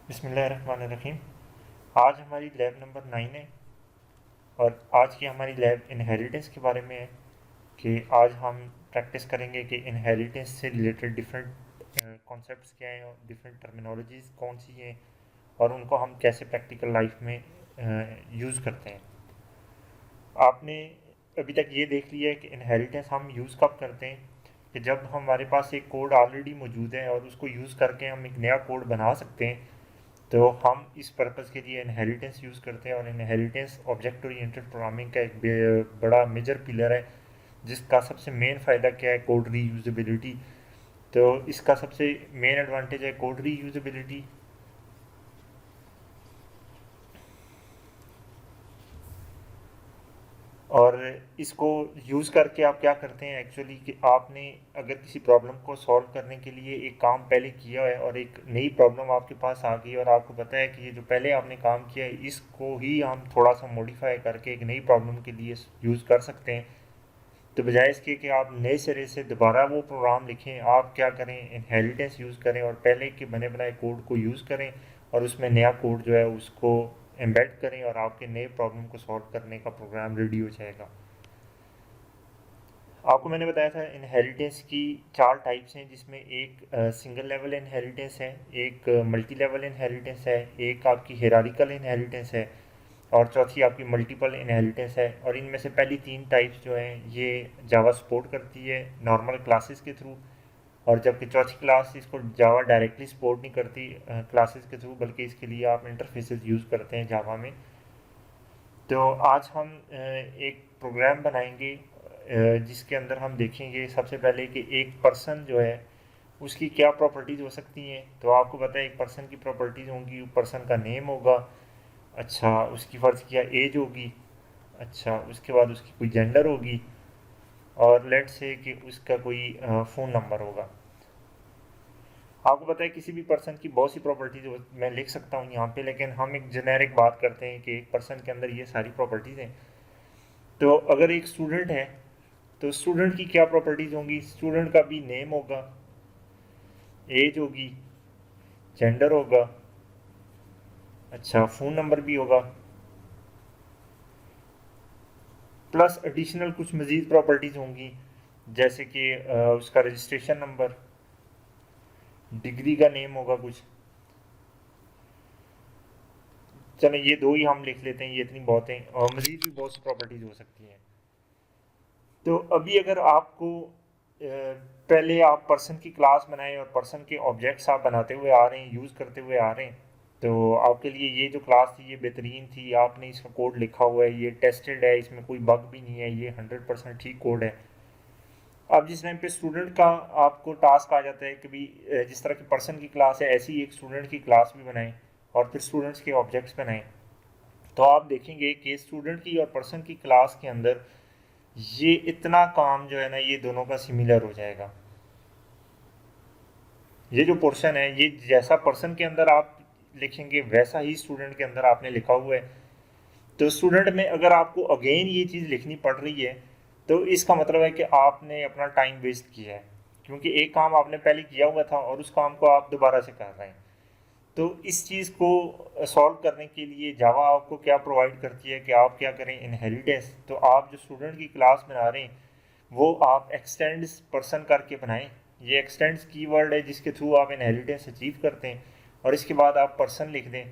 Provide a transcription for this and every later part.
बिस्मिल्लाहिर्रहमानिर्रहीम। आज हमारी लैब नंबर 9 है और आज की हमारी लैब इनहेरिटेंस के बारे में है कि आज हम प्रैक्टिस करेंगे कि इनहेरिटेंस से रिलेटेड डिफरेंट कॉन्सेप्ट्स क्या हैं और डिफरेंट टर्मिनोलॉजीज़ कौन सी हैं और उनको हम कैसे प्रैक्टिकल लाइफ में यूज़ करते हैं। आपने अभी तक ये देख लिया है कि इनहेरिटेंस हम यूज़ कब करते हैं कि जब हमारे पास एक कोड ऑलरेडी मौजूद है और उसको यूज़ करके हम एक नया कोड बना सकते हैं, तो हम इस पर्पज़ के लिए इनहेरिटेंस यूज़ करते हैं। और इनहेरिटेंस ऑब्जेक्ट ओरिएंटेड प्रोग्रामिंग का एक बड़ा मेजर पिलर है, जिसका सबसे मेन फ़ायदा क्या है, कोड रीयूजेबिलिटी। तो इसका सबसे मेन एडवांटेज है कोड रीयूजेबिलिटी। और इसको यूज़ करके आप क्या करते हैं एक्चुअली कि आपने अगर किसी प्रॉब्लम को सॉल्व करने के लिए एक काम पहले किया है और एक नई प्रॉब्लम आपके पास आ गई और आपको पता है कि ये जो पहले आपने काम किया है इसको ही हम थोड़ा सा मॉडिफाई करके एक नई प्रॉब्लम के लिए यूज़ कर सकते हैं, तो बजाय इसके कि आप नए सिरे से दोबारा वो प्रोग्राम लिखें, आप क्या करें, इनहेरिटेंस यूज़ करें और पहले के बने बनाए कोड को यूज़ करें और उसमें नया कोड जो है उसको एम्बेड करें और आपके नए प्रॉब्लम को सॉल्व करने का प्रोग्राम रेडी हो जाएगा। आपको मैंने बताया था इनहेरिटेंस की 4 टाइप्स हैं, जिसमें एक सिंगल लेवल इनहेरिटेंस है, एक मल्टी लेवल इनहेरिटेंस है, एक आपकी हिरारिकल इनहेरिटेंस है और चौथी आपकी मल्टीपल इनहेरिटेंस है। और इनमें से पहली 3 टाइप्स जो हैं ये जावा सपोर्ट करती है नॉर्मल क्लासेस के थ्रू, और जबकि चौथी क्लास इसको जावा डायरेक्टली सपोर्ट नहीं करती क्लासेस के थ्रू, बल्कि इसके लिए आप इंटरफेसेस यूज़ करते हैं जावा में। तो आज हम एक प्रोग्राम बनाएंगे जिसके अंदर हम देखेंगे सबसे पहले कि एक पर्सन जो है उसकी क्या प्रॉपर्टीज़ हो सकती हैं। तो आपको पता है एक पर्सन की प्रॉपर्टीज़ होंगी, पर्सन का नेम होगा, अच्छा उसकी फ़र्ज़ किया एज होगी, अच्छा उसके बाद उसकी कोई जेंडर होगी और लेट से कि उसका कोई फ़ोन नंबर होगा। आपको पता है किसी भी पर्सन की बहुत सी प्रॉपर्टीज़ मैं लिख सकता हूँ यहाँ पे, लेकिन हम एक जेनेरिक बात करते हैं कि एक पर्सन के अंदर ये सारी प्रॉपर्टीज़ हैं। तो अगर एक स्टूडेंट है तो स्टूडेंट की क्या प्रॉपर्टीज़ होंगी, स्टूडेंट का भी नेम होगा, एज होगी, जेंडर होगा, अच्छा फ़ोन नंबर भी होगा, प्लस एडिशनल कुछ मज़ीद प्रॉपर्टीज़ होंगी जैसे कि उसका रजिस्ट्रेशन नंबर, डिग्री का नेम होगा कुछ। चलो ये 2 ही हम लिख लेते हैं, ये इतनी बहुत हैं और मज़ीद भी बहुत सी प्रॉपर्टीज़ हो सकती हैं। तो अभी अगर आपको पहले आप पर्सन की क्लास बनाएं और पर्सन के ऑब्जेक्ट्स आप बनाते हुए आ रहे हैं, यूज़ करते हुए आ रहे हैं, तो आपके लिए ये जो क्लास थी ये बेहतरीन थी, आपने इसका कोड लिखा हुआ है, ये टेस्टेड है, इसमें कोई बग भी नहीं है, ये 100% ठीक कोड है। अब जिस टाइम पे स्टूडेंट का आपको टास्क आ जाता है कि भी जिस तरह की पर्सन की क्लास है ऐसी एक स्टूडेंट की क्लास भी बनाएं और फिर स्टूडेंट्स के ऑब्जेक्ट्स बनाएं, तो आप देखेंगे कि स्टूडेंट की और पर्सन की क्लास के अंदर ये इतना काम जो है ना ये दोनों का सिमिलर हो जाएगा। ये जो पोर्शन है ये जैसा पर्सन के अंदर आप लिखेंगे वैसा ही स्टूडेंट के अंदर आपने लिखा हुआ है। तो स्टूडेंट में अगर आपको अगेन ये चीज़ लिखनी पड़ रही है तो इसका मतलब है कि आपने अपना टाइम वेस्ट किया है, क्योंकि एक काम आपने पहले किया हुआ था और उस काम को आप दोबारा से कर रहे हैं। तो इस चीज़ को सॉल्व करने के लिए जावा आपको क्या प्रोवाइड करती है कि आप क्या करें, इनहेरिटेंस। तो आप जो स्टूडेंट की क्लास बना रहे हैं वो आप एक्सटेंड्स पर्सन करके बनाएं। ये एक्सटेंड्स कीवर्ड है जिसके थ्रू आप इनहेरिटेंस अचीव करते हैं और इसके बाद आप पर्सन लिख दें।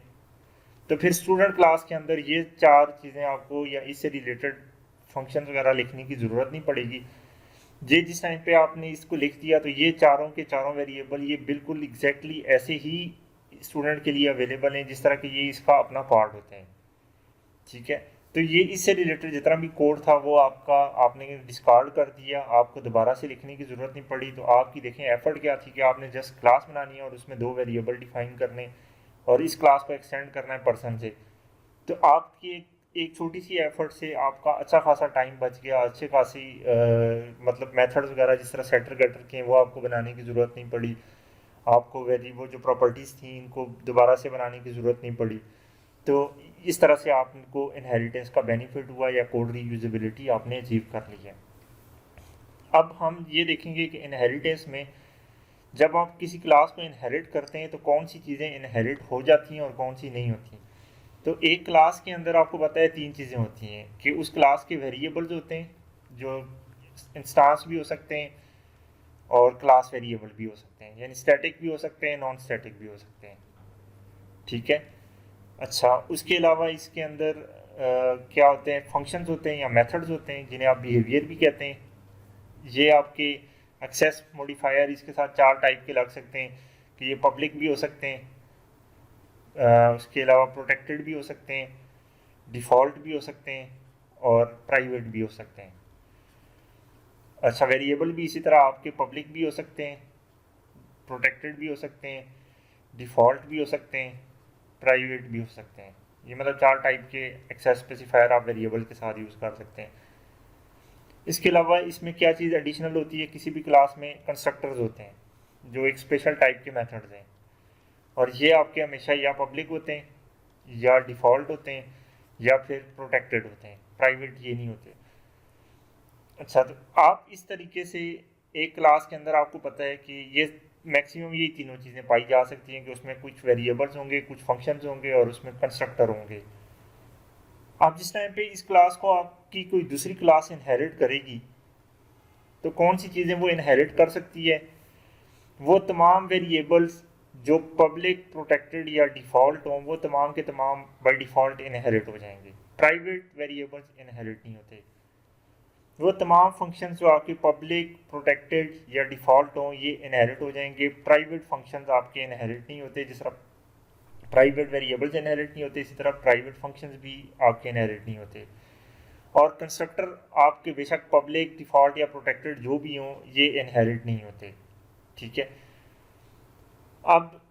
तो फिर स्टूडेंट क्लास के अंदर ये 4 चीज़ें आपको या इससे रिलेटेड फंक्शन वगैरह लिखने की ज़रूरत नहीं पड़ेगी। ये जिस टाइम पे आपने इसको लिख दिया तो ये चारों के चारों वेरिएबल ये बिल्कुल एग्जैक्टली ऐसे ही स्टूडेंट के लिए अवेलेबल हैं जिस तरह के ये इसका अपना पार्ट होते हैं। ठीक है, तो ये इससे रिलेटेड जितना भी कोड था वो आपका आपने डिस्कार्ड कर दिया, आपको दोबारा से लिखने की ज़रूरत नहीं पड़ी। तो आपकी देखें एफर्ट क्या थी कि आपने जस्ट क्लास बनानी है और उसमें 2 वेरिएबल डिफाइन करने और इस क्लास को एक्सटेंड करना है पर्सन से। तो आपकी एक छोटी सी एफर्ट से आपका अच्छा खासा टाइम बच गया, अच्छे खासी मतलब मेथड्स वगैरह जिस तरह सेटर गेटर के हैं वो आपको बनाने की ज़रूरत नहीं पड़ी, आपको वेरी वो जो प्रॉपर्टीज़ थी इनको दोबारा से बनाने की ज़रूरत नहीं पड़ी। तो इस तरह से आपको इनहेरिटेंस का बेनिफिट हुआ या कोड रीयूजेबिलिटी आपने अचीव कर ली है। अब हम ये देखेंगे कि इनहेरिटेंस में जब आप किसी क्लास को इनहेरिट करते हैं तो कौन सी चीज़ें इनहेरिट हो जाती हैं और कौन सी नहीं होती। तो एक क्लास के अंदर आपको पता है 3 चीज़ें होती हैं कि उस क्लास के वेरिएबल्स होते हैं जो इंस्टांस भी हो सकते हैं और क्लास वेरिएबल भी हो सकते हैं, यानी स्टैटिक भी हो सकते हैं, नॉन स्टैटिक भी हो सकते हैं। ठीक है। अच्छा, उसके अलावा इसके अंदर क्या होते हैं, फंक्शंस होते हैं या मेथड्स होते हैं जिन्हें आप बिहेवियर भी कहते हैं। ये आपके एक्सेस मॉडिफायर इसके साथ 4 टाइप के लग सकते हैं कि ये पब्लिक भी हो सकते हैं, उसके अलावा प्रोटेक्टेड भी हो सकते हैं, डिफ़ॉल्ट भी हो सकते हैं और प्राइवेट भी हो सकते हैं। अच्छा, वेरिएबल भी इसी तरह आपके पब्लिक भी हो सकते हैं, प्रोटेक्टेड भी हो सकते हैं, डिफ़ॉल्ट भी हो सकते हैं, प्राइवेट भी हो सकते हैं। ये मतलब 4 टाइप के एक्सेस स्पेसिफायर आप वेरिएबल के साथ यूज़ कर सकते हैं। इसके अलावा इसमें क्या चीज़ एडिशनल होती है, किसी भी क्लास में कंस्ट्रक्टर्स होते हैं जो एक स्पेशल टाइप के मेथड्स हैं, और ये आपके हमेशा या पब्लिक होते हैं या डिफ़ॉल्ट होते हैं या फिर प्रोटेक्टेड होते हैं, प्राइवेट ये नहीं होते। अच्छा, तो आप इस तरीके से एक क्लास के अंदर आपको पता है कि ये मैक्सिमम ये तीनों चीज़ें पाई जा सकती हैं कि उसमें कुछ वेरिएबल्स होंगे, कुछ फंक्शंस होंगे और उसमें कंस्ट्रक्टर होंगे। आप जिस टाइम पे इस क्लास को आपकी कोई दूसरी क्लास इनहेरिट करेगी तो कौन सी चीज़ें वो इनहेरिट कर सकती है, वो तमाम वेरिएबल्स जो पब्लिक, प्रोटेक्टेड या डिफ़ॉल्ट हों वो तमाम के तमाम बाय डिफ़ॉल्ट इनहेरिट हो जाएंगे। प्राइवेट वेरिएबल्स इनहेरिट नहीं होते। वो तमाम फंक्शंस जो आपके पब्लिक, प्रोटेक्टेड या डिफ़ॉल्ट हों ये इनहेरिट हो जाएंगे। प्राइवेट फंक्शंस आपके इनहेरिट नहीं होते, जिस तरह प्राइवेट वेरिएबल्स इनहेरिट नहीं होते इसी तरह प्राइवेट फंक्शंस भी आपके इनहेरिट नहीं होते। और कंस्ट्रक्टर आपके बेशक पब्लिक, डिफ़ॉल्ट या प्रोटेक्टेड जो भी हों ये इनहेरिट नहीं होते। ठीक है। अब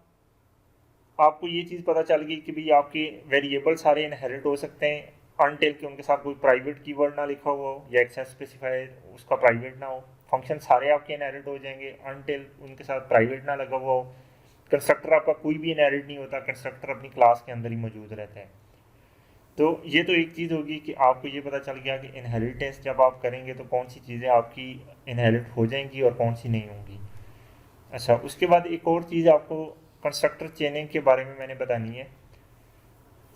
आपको ये चीज़ पता चल गई कि भाई आपके वेरिएबल सारे इनहेरिट हो सकते हैं अनटिल कि उनके साथ कोई प्राइवेट कीवर्ड ना लिखा हुआ हो या एक्सेस स्पेसिफायर उसका प्राइवेट ना हो। फंक्शन सारे आपके इनहेरिट हो जाएंगे अनटिल उनके साथ प्राइवेट ना लगा हुआ हो। कंस्ट्रक्टर आपका कोई भी इनहेरिट नहीं होता, कंस्ट्रक्टर अपनी क्लास के अंदर ही मौजूद रहता है। तो ये तो एक चीज़ होगी कि आपको ये पता चल गया कि इनहेरिटेंस जब आप करेंगे तो कौन सी चीज़ें आपकी इनहेरिट हो जाएंगी और कौन सी नहीं होंगी। अच्छा, उसके बाद एक और चीज़ आपको कंस्ट्रक्टर चेनिंग के बारे में मैंने बतानी है।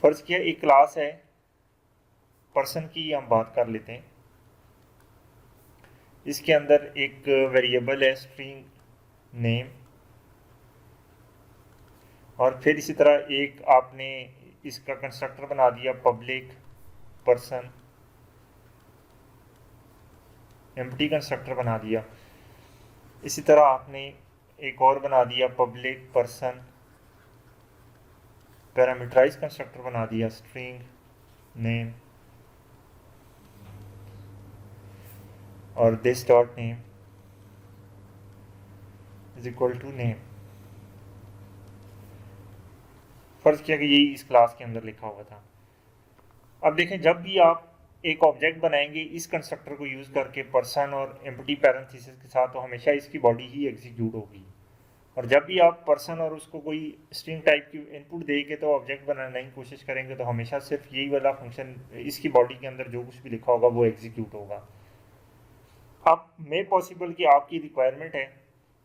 फ़र्ज़ किया एक क्लास है, पर्सन की हम बात कर लेते हैं। इसके अंदर एक वेरिएबल है स्ट्रिंग नेम, और फिर इसी तरह एक आपने इसका कंस्ट्रक्टर बना दिया पब्लिक पर्सन, एम्प्टी कंस्ट्रक्टर बना दिया। इसी तरह आपने एक और बना दिया पब्लिक पर्सन पैरामीटराइज कंस्ट्रक्टर बना दिया स्ट्रिंग नेम और this dot name is equal to name. फर्ज किया कि यही इस क्लास के अंदर लिखा हुआ था। अब देखें, जब भी आप एक ऑब्जेक्ट बनाएंगे इस कंस्ट्रक्टर को यूज़ करके पर्सन और एम्प्टी पैरेंथेसिस के साथ, तो हमेशा इसकी बॉडी ही एग्जीक्यूट होगी। और जब भी आप पर्सन और उसको कोई स्ट्रिंग टाइप की इनपुट दे के तो ऑब्जेक्ट बनाने की कोशिश करेंगे तो हमेशा सिर्फ यही वाला फंक्शन इसकी बॉडी के अंदर जो कुछ भी लिखा होगा वो एग्जीक्यूट होगा। अब मे पॉसिबल कि आपकी रिक्वायरमेंट है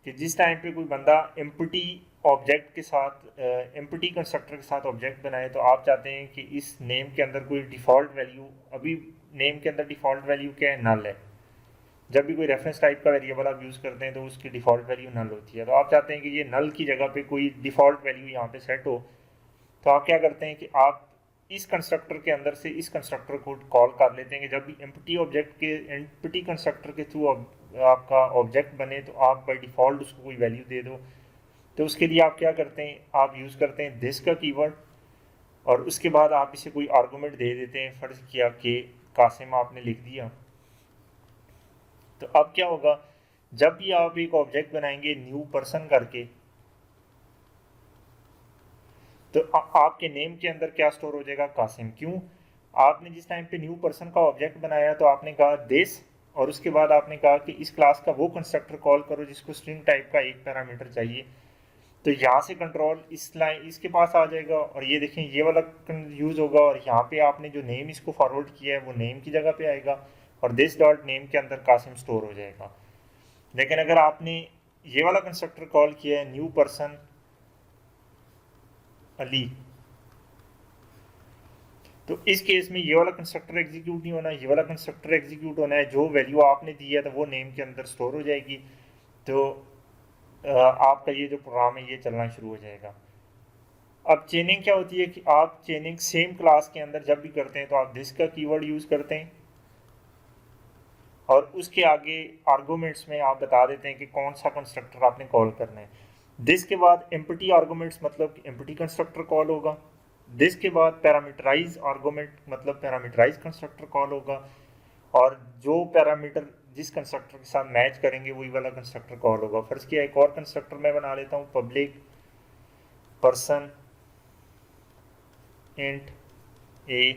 कि जिस टाइम पे कोई बंदा एम्प्टी ऑब्जेक्ट के साथ एम्प्टी कंस्ट्रक्टर के साथ ऑब्जेक्ट बनाए तो आप चाहते हैं कि इस नेम के अंदर कोई डिफ़ॉल्ट वैल्यू, अभी नेम के अंदर डिफ़ॉल्ट वैल्यू क्या है, नल है। जब भी कोई रेफरेंस टाइप का वेरिएबल आप यूज़ करते हैं तो उसकी डिफ़ॉल्ट वैल्यू नल होती है। तो आप चाहते हैं कि ये नल की जगह पे कोई डिफ़ॉल्ट वैल्यू यहाँ पे सेट हो, तो आप क्या करते हैं कि आप इस कंस्ट्रक्टर के अंदर से इस कंस्ट्रक्टर को कॉल कर लेते हैं कि जब भी एम्प्टी ऑब्जेक्ट के एम्प्टी कंस्ट्रक्टर के थ्रू आपका ऑब्जेक्ट बने तो आप बाई डिफ़ॉल्ट उसको कोई वैल्यू दे दो। तो उसके लिए आप क्या करते हैं, आप यूज़ करते हैं दिस का कीवर्ड, और उसके बाद आप इसे कोई आर्गूमेंट दे देते हैं। फ़र्ज़ किया कि कासिम आपने लिख दिया, तो अब क्या होगा, जब भी आप एक ऑब्जेक्ट बनाएंगे न्यू पर्सन करके, तो आपके नेम के अंदर क्या स्टोर हो जाएगा, कासिम। क्यों, आपने जिस टाइम पे न्यू पर्सन का ऑब्जेक्ट बनाया तो आपने कहा दिस, और उसके बाद आपने कहा कि इस क्लास का वो कंस्ट्रक्टर कॉल करो जिसको स्ट्रिंग टाइप का एक पैरामीटर चाहिए। तो यहाँ से कंट्रोल इस लाइन इसके पास आ जाएगा, और ये देखें ये वाला यूज़ होगा, और यहाँ पे आपने जो नेम इसको फॉरवर्ड किया है वो नेम की जगह पे आएगा, और दिस डॉट नेम के अंदर कासिम स्टोर हो जाएगा। लेकिन अगर आपने ये वाला कंस्ट्रक्टर कॉल किया है न्यू पर्सन अली, तो इस केस में ये वाला कंस्ट्रक्टर एग्जीक्यूट नहीं होना, ये वाला कंस्ट्रक्टर एग्जीक्यूट होना है। जो वैल्यू आपने दी है तो वो नेम के अंदर स्टोर हो जाएगी, तो आपका ये जो प्रोग्राम है ये चलना शुरू हो जाएगा। अब चेनिंग क्या होती है कि आप चेनिंग सेम क्लास के अंदर जब भी करते हैं तो आप दिस का कीवर्ड यूज़ करते हैं और उसके आगे आर्गूमेंट्स में आप बता देते हैं कि कौन सा कंस्ट्रक्टर आपने कॉल करना है। दिस के बाद एम्प्टी आर्गूमेंट्स मतलब एम्प्टी कंस्ट्रक्टर कॉल होगा। दिस के बाद पैरामीटराइज आर्गूमेंट मतलब पैरामीटराइज कंस्ट्रक्टर कॉल होगा, और जो पैरामीटर जिस कंस्ट्रक्टर के साथ मैच करेंगे वही वाला कंस्ट्रक्टर कॉल होगा। फर्स्ट किया एक और कंस्ट्रक्टर मैं बना लेता हूँ, पब्लिक पर्सन इंट ए।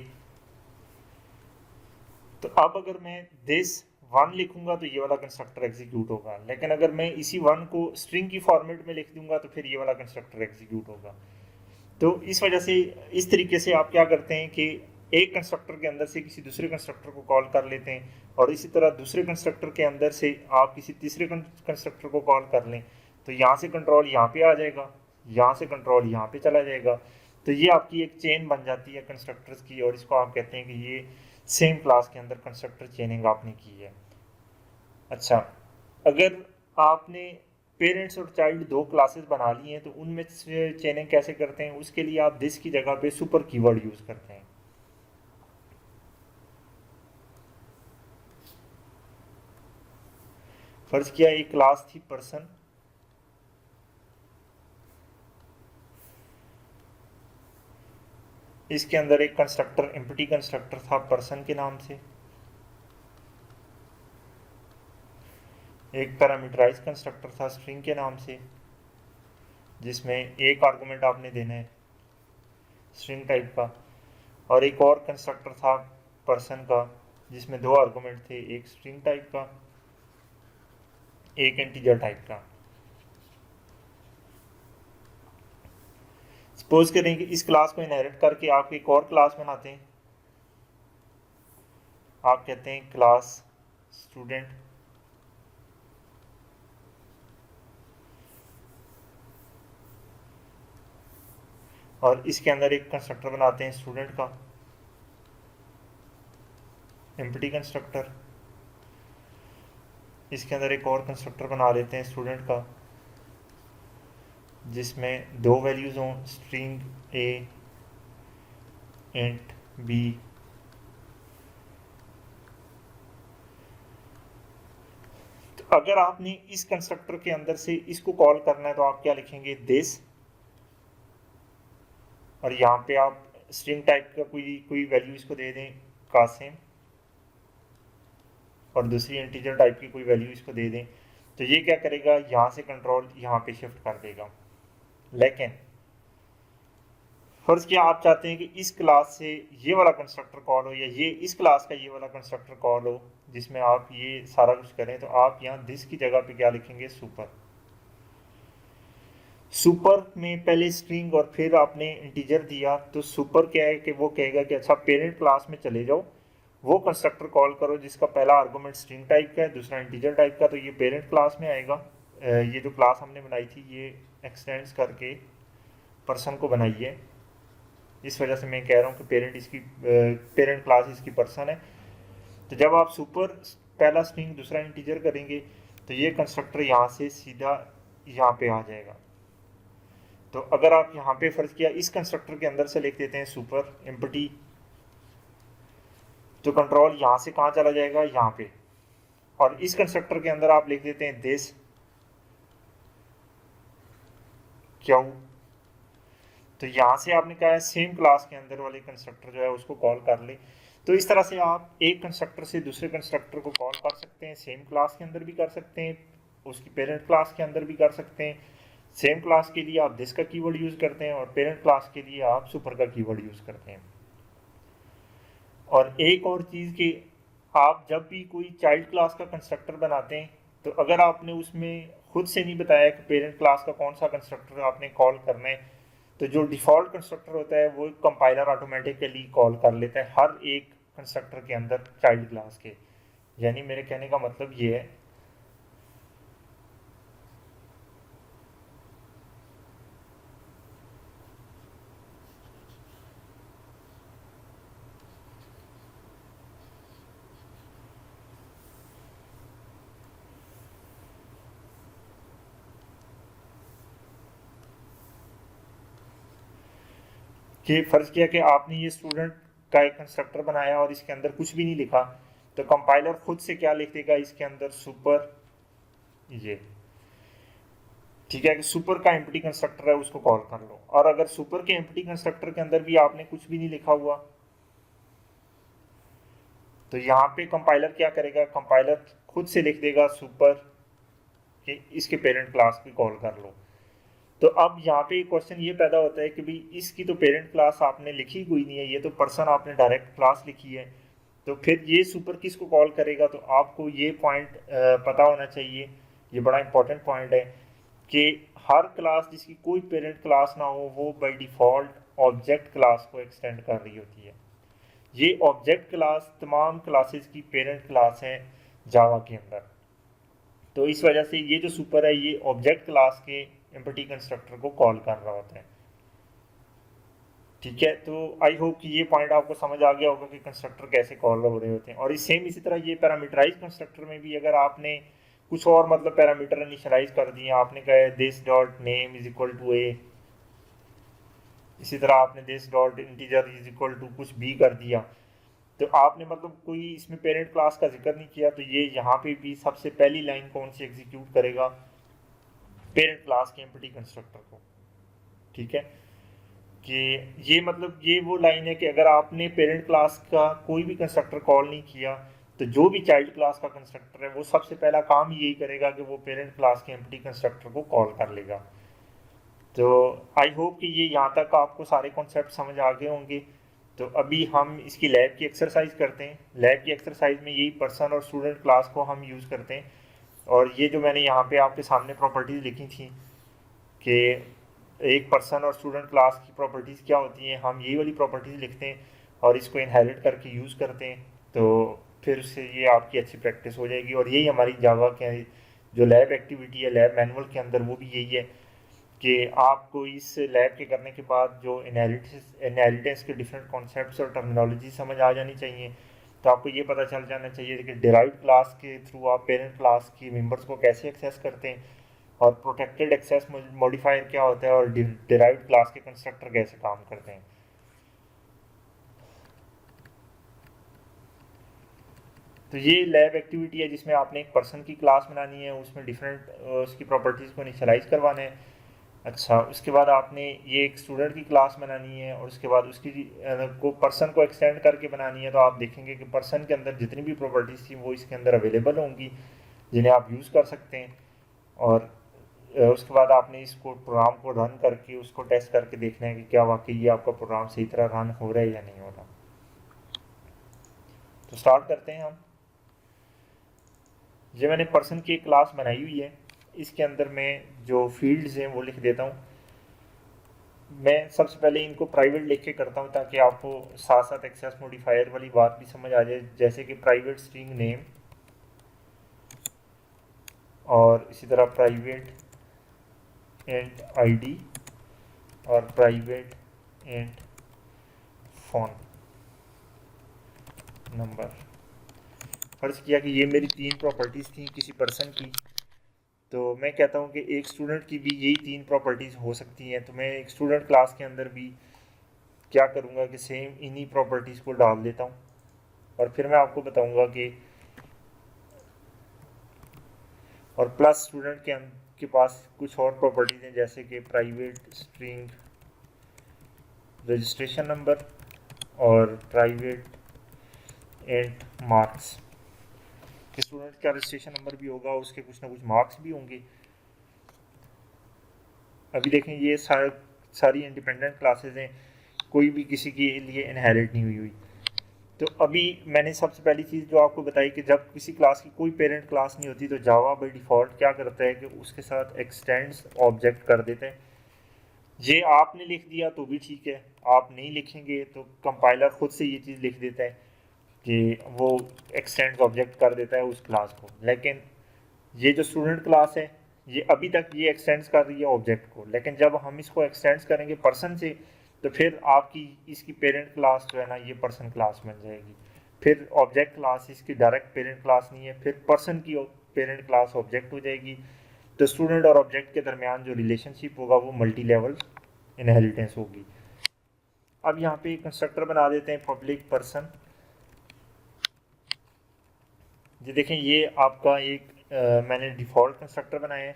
तो अब अगर मैं दिस 1 लिखूंगा तो ये वाला कंस्ट्रक्टर एग्जीक्यूट होगा, लेकिन अगर मैं इसी 1 को स्ट्रिंग की फॉर्मेट में लिख दूंगा तो फिर ये वाला कंस्ट्रक्टर एग्जीक्यूट होगा। तो इस वजह से इस तरीके से आप क्या करते हैं कि एक कंस्ट्रक्टर के अंदर से किसी दूसरे कंस्ट्रक्टर को कॉल कर लेते हैं, और इसी तरह दूसरे कंस्ट्रक्टर के अंदर से आप किसी तीसरे कंस्ट्रक्टर को कॉल कर लें, तो यहाँ से कंट्रोल यहाँ पे आ जाएगा, यहाँ से कंट्रोल यहाँ पे चला जाएगा। तो ये आपकी एक चेन बन जाती है कंस्ट्रक्टर्स की, और इसको आप कहते हैं कि ये सेम क्लास के अंदर कंस्ट्रक्टर चेनिंग आपने की है। अच्छा, अगर आपने पेरेंट्स और चाइल्ड दो क्लासेस बना ली हैं तो उनमें से चेनिंग कैसे करते हैं, उसके लिए आप दिस की जगह पे सुपर कीवर्ड यूज करते हैं। फर्ज किया एक क्लास थी पर्सन, इसके अंदर एक कंस्ट्रक्टर एम्प्टी कंस्ट्रक्टर था पर्सन के नाम से, एक पैरामीटराइज कंस्ट्रक्टर था स्ट्रिंग के नाम से जिसमें एक आर्गुमेंट आपने देना है स्ट्रिंग टाइप का, और एक और कंस्ट्रक्टर था पर्सन का जिसमें दो आर्गुमेंट थे, एक स्ट्रिंग टाइप का एक इंटीजर टाइप का। सपोज करें कि इस क्लास को इनहेरिट करके आप एक और क्लास बनाते हैं, आप कहते हैं क्लास स्टूडेंट, और इसके अंदर एक कंस्ट्रक्टर बनाते हैं स्टूडेंट का एम्प्टी कंस्ट्रक्टर, इसके अंदर एक और कंस्ट्रक्टर बना लेते हैं स्टूडेंट का जिसमें दो वैल्यूज हों स्ट्रिंग ए इंट बी। तो अगर आपने इस कंस्ट्रक्टर के अंदर से इसको कॉल करना है तो आप क्या लिखेंगे दिस, और यहाँ पे आप स्ट्रिंग टाइप का कोई वैल्यू इसको दे दें कासिम, और दूसरी इंटीजर टाइप की कोई वैल्यू इसको दे दें, तो ये क्या करेगा यहाँ से कंट्रोल यहाँ पे शिफ्ट कर देगा। लेकिन फर्ज किया आप चाहते हैं कि इस क्लास से ये वाला कंस्ट्रक्टर कॉल हो या ये इस क्लास का ये वाला कंस्ट्रक्टर कॉल हो जिसमें आप ये सारा कुछ करें, तो आप यहाँ दिस की जगह पे क्या लिखेंगे सुपर। सुपर में पहले स्ट्रिंग और फिर आपने इंटीजर दिया, तो सुपर क्या है कि वो कहेगा कि अच्छा पेरेंट क्लास में चले जाओ, वो कंस्ट्रक्टर कॉल करो जिसका पहला आर्गुमेंट स्ट्रिंग टाइप का है दूसरा इंटीजर टाइप का, तो ये पेरेंट क्लास में आएगा। ये जो क्लास हमने बनाई थी ये एक्सटेंड्स करके पर्सन को बनाई है, इस वजह से मैं कह रहा हूँ कि पेरेंट क्लास इसकी पर्सन है। तो जब आप सुपर पहला स्ट्रिंग दूसरा इंटीजर करेंगे तो ये कंस्ट्रक्टर यहाँ से सीधा यहाँ पे आ जाएगा। तो अगर आप यहाँ पे फर्ज किया इस कंस्ट्रक्टर के अंदर से लिख देते हैं सुपर एम्प्टी, तो कंट्रोल यहाँ से कहाँ चला जाएगा यहाँ पे, और इस कंस्ट्रक्टर के अंदर आप लिख देते हैं दिस क्यों, तो यहाँ से आपने कहा है सेम क्लास के अंदर वाले कंस्ट्रक्टर जो है उसको कॉल कर ले। तो इस तरह से आप एक कंस्ट्रक्टर से दूसरे कंस्ट्रक्टर को कॉल कर सकते हैं, सेम क्लास के अंदर भी कर सकते हैं, उसकी पेरेंट क्लास के अंदर भी कर सकते हैं। सेम क्लास के लिए आप दिस का कीवर्ड यूज़ करते हैं और पेरेंट क्लास के लिए आप सुपर का कीवर्ड यूज़ करते हैं। और एक और चीज़ कि आप जब भी कोई चाइल्ड क्लास का कंस्ट्रक्टर बनाते हैं तो अगर आपने उसमें खुद से नहीं बताया कि पेरेंट क्लास का कौन सा कंस्ट्रक्टर आपने कॉल करना है, तो जो डिफ़ॉल्ट कंस्ट्रक्टर होता है वो कंपाइलर ऑटोमेटिकली कॉल कर लेता है हर एक कंस्ट्रक्टर के अंदर चाइल्ड क्लास के। यानी मेरे कहने का मतलब ये है कि फ़र्ज़ किया कि आपने ये स्टूडेंट का एक कंस्ट्रक्टर बनाया और इसके अंदर कुछ भी नहीं लिखा, तो कंपाइलर खुद से क्या लिख देगा इसके अंदर, सुपर, ये ठीक है कि सुपर का एम्प्टी कंस्ट्रक्टर है उसको कॉल कर लो। और अगर सुपर के एम्प्टी कंस्ट्रक्टर के अंदर भी आपने कुछ भी नहीं लिखा हुआ, तो यहाँ पे कंपाइलर क्या करेगा, कंपाइलर खुद से लिख देगा सुपर कि इसके पेरेंट क्लास की कॉल कर लो। तो अब यहाँ पे क्वेश्चन ये पैदा होता है कि भाई इसकी तो पेरेंट क्लास आपने लिखी कोई नहीं है, ये तो पर्सन आपने डायरेक्ट क्लास लिखी है, तो फिर ये सुपर किसको कॉल करेगा। तो आपको ये पॉइंट पता होना चाहिए, ये बड़ा इंपॉर्टेंट पॉइंट है कि हर क्लास जिसकी कोई पेरेंट क्लास ना हो वो बाय डिफ़ॉल्ट ऑब्जेक्ट क्लास को एक्सटेंड कर रही होती है। ये ऑब्जेक्ट क्लास तमाम क्लासेस की पेरेंट क्लास है जावा के अंदर। तो इस वजह से ये जो सुपर है ये ऑब्जेक्ट क्लास के एम्प्टी कंस्ट्रक्टर को कॉल कर रहा होता है। ठीक है, तो आई होप कि ये पॉइंट आपको समझ आ गया होगा कि कंस्ट्रक्टर कैसे कॉल हो रहे होते हैं। और इसी तरह ये पैरामीटराइज कंस्ट्रक्टर में भी अगर आपने कुछ और मतलब पैरामीटर इनिशियलाइज कर दिए, आपने कहा this dot name is equal to a, इसी तरह आपने this dot integer is equal to कुछ भी कर दिया, तो आपने मतलब कोई इसमें पेरेंट क्लास का जिक्र नहीं किया, तो ये यहाँ पे भी सबसे पहली लाइन कौन सी एग्जीक्यूट करेगा, पेरेंट क्लास के एम्प्टी कंस्ट्रक्टर को। ठीक है, कि ये मतलब ये वो लाइन है कि अगर आपने पेरेंट क्लास का कोई भी कंस्ट्रक्टर कॉल नहीं किया, तो जो भी चाइल्ड क्लास का कंस्ट्रक्टर है वो सबसे पहला काम यही करेगा कि वो पेरेंट क्लास के एम्प्टी कंस्ट्रक्टर को कॉल कर लेगा। तो आई होप कि ये यहाँ तक आपको सारे कॉन्सेप्ट समझ आ गए होंगे। तो अभी हम इसकी लैब की एक्सरसाइज करते हैं। लैब की एक्सरसाइज में यही पर्सन और स्टूडेंट क्लास को हम यूज़ करते हैं। और ये जो मैंने यहाँ पे आपके सामने प्रॉपर्टीज़ लिखी थी कि एक पर्सन और स्टूडेंट क्लास की प्रॉपर्टीज़ क्या होती हैं, हम यही वाली प्रॉपर्टीज़ लिखते हैं और इसको इनहेरिट करके यूज़ करते हैं। तो फिर उससे ये आपकी अच्छी प्रैक्टिस हो जाएगी। और यही हमारी जावा के जो लैब एक्टिविटी है लैब मैनुअल के अंदर, वो भी यही है कि आपको इस लैब के करने के बाद जो इनहेरिटेंस के डिफरेंट कॉन्सेप्ट्स और टर्मिनोलॉजी समझ आ जानी चाहिए। तो आपको ये पता चल जाना चाहिए कि डिराइव्ड क्लास के थ्रू आप पेरेंट क्लास की मेंबर्स को कैसे एक्सेस करते हैं, और प्रोटेक्टेड एक्सेस मॉडिफायर क्या होता है, और डिराइव्ड क्लास के कंस्ट्रक्टर कैसे काम करते हैं। तो ये लैब एक्टिविटी है जिसमें आपने एक पर्सन की क्लास बनानी है, उसमें डिफरेंट उसकी प्रॉपर्टीज़ को इनिशियलाइज करवाना है। अच्छा, उसके बाद आपने ये एक स्टूडेंट की क्लास बनानी है और उसके बाद उसकी को पर्सन को एक्सटेंड करके बनानी है। तो आप देखेंगे कि पर्सन के अंदर जितनी भी प्रॉपर्टीज़ थी वो इसके अंदर अवेलेबल होंगी जिन्हें आप यूज़ कर सकते हैं। और उसके बाद आपने इसको प्रोग्राम को रन करके उसको टेस्ट करके देखना है कि क्या वाकई ये आपका प्रोग्राम सही तरह रन हो रहा है या नहीं हो रहा। तो स्टार्ट करते हैं हम। ये मैंने पर्सन की एक क्लास बनाई हुई है, इसके अंदर मैं जो फील्ड्स हैं वो लिख देता हूँ। मैं सबसे पहले इनको प्राइवेट लिख के करता हूँ ताकि आपको साथ साथ एक्सेस मॉडिफायर वाली बात भी समझ आ जाए। जैसे कि प्राइवेट स्ट्रिंग नेम, और इसी तरह प्राइवेट इंट आईडी, और प्राइवेट इंट फ़ोन नंबर। फर्ज किया कि ये मेरी 3 प्रॉपर्टीज़ थी किसी पर्सन की, तो मैं कहता हूँ कि एक स्टूडेंट की भी यही 3 प्रॉपर्टीज़ हो सकती हैं। तो मैं एक स्टूडेंट क्लास के अंदर भी क्या करूँगा कि सेम इन्हीं प्रॉपर्टीज़ को डाल देता हूँ, और फिर मैं आपको बताऊँगा कि और प्लस स्टूडेंट के पास कुछ और प्रॉपर्टीज़ हैं जैसे कि प्राइवेट स्ट्रिंग रजिस्ट्रेशन नंबर और प्राइवेट इंट मार्क्स। कि स्टूडेंट का रजिस्ट्रेशन नंबर भी होगा, उसके कुछ ना कुछ मार्क्स भी होंगे। अभी देखें ये सारी इंडिपेंडेंट क्लासेस हैं, कोई भी किसी के लिए इनहेरिट नहीं हुई। तो अभी मैंने सबसे पहली चीज़ जो आपको बताई कि जब किसी क्लास की कोई पेरेंट क्लास नहीं होती तो जावा बाय डिफ़ॉल्ट क्या करता है कि उसके साथ एक्सटेंड्स ऑब्जेक्ट कर देते हैं। ये आपने लिख दिया तो भी ठीक है, आप नहीं लिखेंगे तो कंपाइलर खुद से ये चीज़ लिख देता है कि वो एक्सटेंड्स ऑब्जेक्ट कर देता है उस क्लास को। लेकिन ये जो स्टूडेंट क्लास है ये अभी तक ये एक्सटेंड्स कर रही है ऑब्जेक्ट को, लेकिन जब हम इसको एक्सटेंड्स करेंगे पर्सन से तो फिर आपकी इसकी पेरेंट क्लास जो है ना ये पर्सन क्लास बन जाएगी। फिर ऑब्जेक्ट क्लास इसकी डायरेक्ट पेरेंट क्लास नहीं है, फिर पर्सन की पेरेंट क्लास ऑब्जेक्ट हो जाएगी। तो स्टूडेंट और ऑब्जेक्ट के दरमियान जो रिलेशनशिप होगा वो मल्टी लेवल इनहेरिटेंस होगी। अब यहाँ पे कंस्ट्रक्टर बना देते हैं पब्लिक पर्सन। ये देखें, ये आपका एक मैंने डिफ़ॉल्ट कंस्ट्रक्टर बनाया है।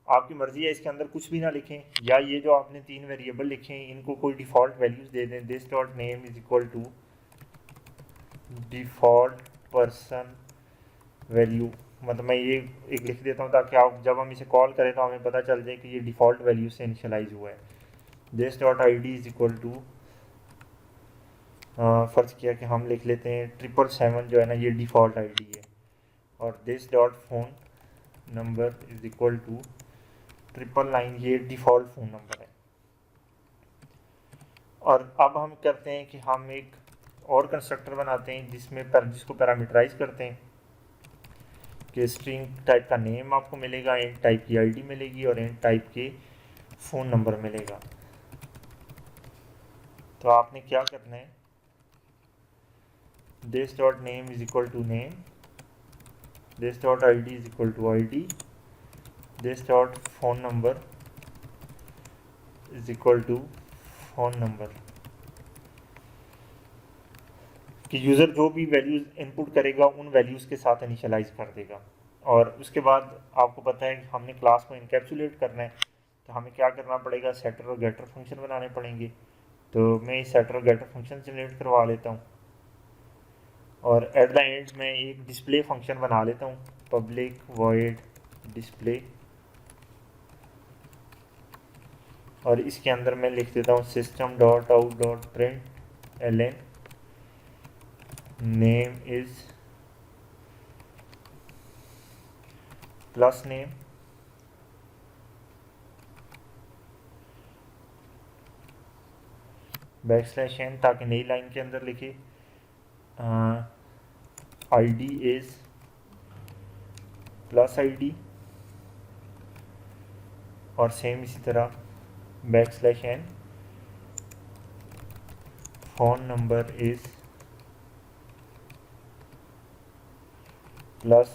आपकी मर्ज़ी है इसके अंदर कुछ भी ना लिखें, या ये जो आपने 3 वेरिएबल लिखे हैं इनको कोई डिफ़ॉल्ट वैल्यूज़ दे दें। This dot name is equal to default person value, मतलब मैं ये एक लिख देता हूँ ताकि आप जब हम इसे कॉल करें तो हमें पता चल जाए कि ये डिफ़ॉल्ट वैल्यू से इनिशियलाइज हुआ है। This dot I D is equal to, फ़र्ज़ किया कि हम लिख लेते हैं 777 जो है ना ये डिफ़ॉल्ट आई डी है, और this dot phone number is equal to 999 ये डिफ़ॉल्ट फ़ोन नंबर है। और अब हम करते हैं कि हम एक और कंस्ट्रक्टर बनाते हैं जिसको पैरामीटराइज करते हैं कि स्ट्रिंग टाइप का नेम आपको मिलेगा, इंट टाइप की आईडी मिलेगी और इंट टाइप के फ़ोन नंबर मिलेगा। तो आपने क्या करना है, this dot name is equal to name, this dot I D is equal to I D, this dot phone number is equal to phone number, कि यूज़र जो भी वैल्यूज़ इनपुट करेगा उन वैल्यूज़ के साथ इनिशियलाइज कर देगा। और उसके बाद आपको पता है कि हमने क्लास को इनकैप्सुलेट करना है, तो हमें क्या करना पड़ेगा, सेटर और गेटर फंक्शन बनाने पड़ेंगे। तो मैं इस सेटर और गेटर फंक्शन जनरेट करवा लेता हूँ, और एट द एंड मैं एक डिस्प्ले फंक्शन बना लेता हूँ, पब्लिक वॉइड डिस्प्ले, और इसके अंदर मैं लिख देता हूँ system dot out dot print L name is plus name, \n ताकि नई लाइन के अंदर लिखे आई D is plus I D, और सेम इसी तरह \n phone number is plus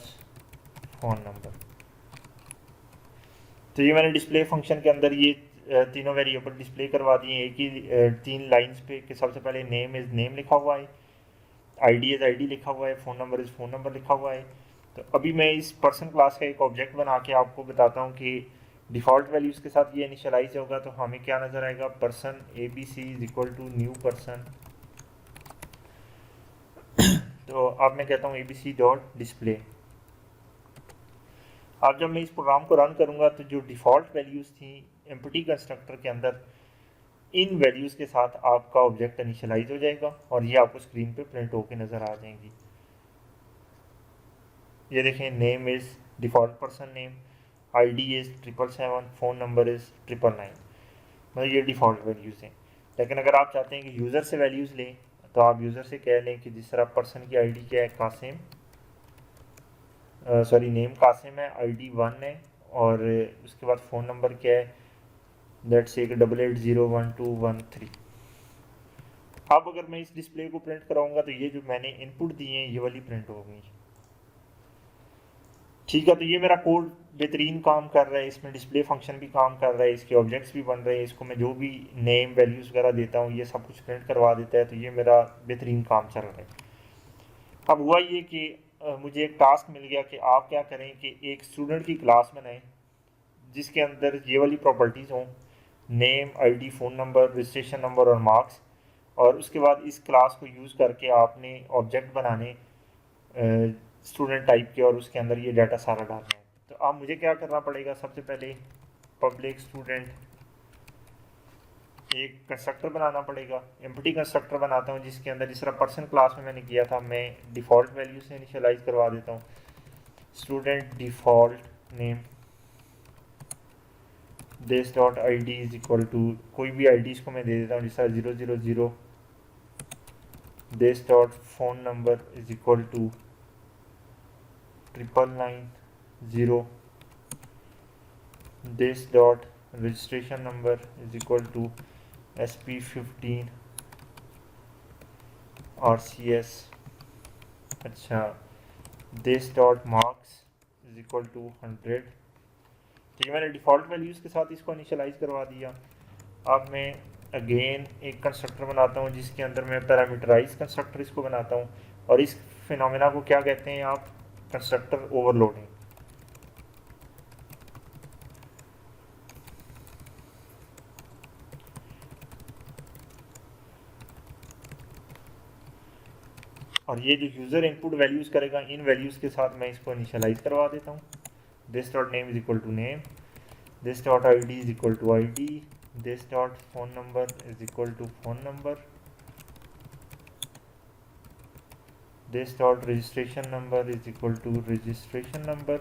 phone number. तो ये मैंने डिस्प्ले फंक्शन के अंदर ये तीनों वेरिएबल डिस्प्ले करवा दिए एक ही 3 लाइंस पे, कि सबसे पहले नेम इज़ नेम लिखा हुआ है, आईडी इज़ आईडी लिखा हुआ है, phone number is phone number लिखा हुआ है। तो अभी मैं इस पर्सन क्लास का एक ऑब्जेक्ट बना के आपको बताता हूँ कि डिफ़ॉल्ट वैल्यूज़ के साथ ये इनिशियलाइज होगा। तो हमें क्या नज़र आएगा, person ABC is equal to new person. तो अब मैं कहता हूँ ABC डॉट डिस्प्ले। अब जब मैं इस प्रोग्राम को रन करूँगा तो जो डिफ़ॉल्ट वैल्यूज़ थी एम्प्टी कंस्ट्रक्टर के अंदर, इन वैल्यूज़ के साथ आपका ऑब्जेक्ट इनिशियलाइज हो जाएगा और ये आपको स्क्रीन पे प्रिंट होकर नज़र आ जाएंगी। ये देखें, name is default person name, ID is 777, phone number is 999, मतलब ये डिफ़ॉल्ट वैल्यूज़ हैं। लेकिन अगर आप चाहते हैं कि यूज़र से वैल्यूज़ लें तो आप यूज़र से कह लें कि जिस तरह पर्सन की आईडी क्या है, कासिम, सॉरी नेम कासिम है, आईडी 1 है, और उसके बाद फ़ोन नंबर क्या है, लेट्स से 88012113। अब अगर मैं इस डिस्प्ले को प्रिंट कराऊंगा तो ये जो मैंने इनपुट दिए हैं ये वाली प्रिंट होगी। ठीक है, तो ये मेरा कोड बेहतरीन काम कर रहा है, इसमें डिस्प्ले फंक्शन भी काम कर रहा है, इसके ऑब्जेक्ट्स भी बन रहे हैं, इसको मैं जो भी नेम वैल्यूज़ वगैरह देता हूँ ये सब कुछ प्रिंट करवा देता है। तो ये मेरा बेहतरीन काम चल रहा है। अब हुआ ये कि मुझे एक टास्क मिल गया कि आप क्या करें कि एक स्टूडेंट की क्लास बनाएं जिसके अंदर ये वाली प्रॉपर्टीज़ हों, name, ID, phone number, registration number और मार्क्स, और उसके बाद इस क्लास को यूज़ करके आपने ऑब्जेक्ट बनाने स्टूडेंट टाइप के, और उसके अंदर ये डाटा सारा डालना है। तो अब मुझे क्या करना पड़ेगा, सबसे पहले पब्लिक स्टूडेंट एक कंस्ट्रक्टर बनाना पड़ेगा, एम्प्टी कंस्ट्रक्टर बनाता हूँ जिसके अंदर जिस तरह पर्सन क्लास में मैंने किया था मैं डिफ़ॉल्ट वैल्यू से इनिशियलाइज करवा देता हूँ, student default name, this dot I D is equal to कोई भी आई डी इसको मैं दे देता हूँ जिस तरह 000, this dot phone number is equal to 999, this dot registration number is equal to SP15 RCS। अच्छा, this dot marks is equal to 100। ठीक है, मैंने डिफ़ॉल्ट वैल्यूज़ के साथ इसको इनिशियलाइज करवा दिया। अब मैं अगेन एक कंस्ट्रक्टर बनाता हूँ जिसके अंदर मैं पैरामीटराइज कंस्ट्रक्टर इसको बनाता हूँ, और इस फिनोमेना को क्या कहते हैं आप, कंस्ट्रक्टर ओवरलोडिंग। और ये जो यूज़र इनपुट वैल्यूज़ करेगा, इन वैल्यूज़ के साथ मैं इसको इनिशियलाइज करवा देता हूँ। This dot name is equal to name, this dot I D is equal to I D, this dot phone number is equal to phone number, this dot registration number is equal to registration number,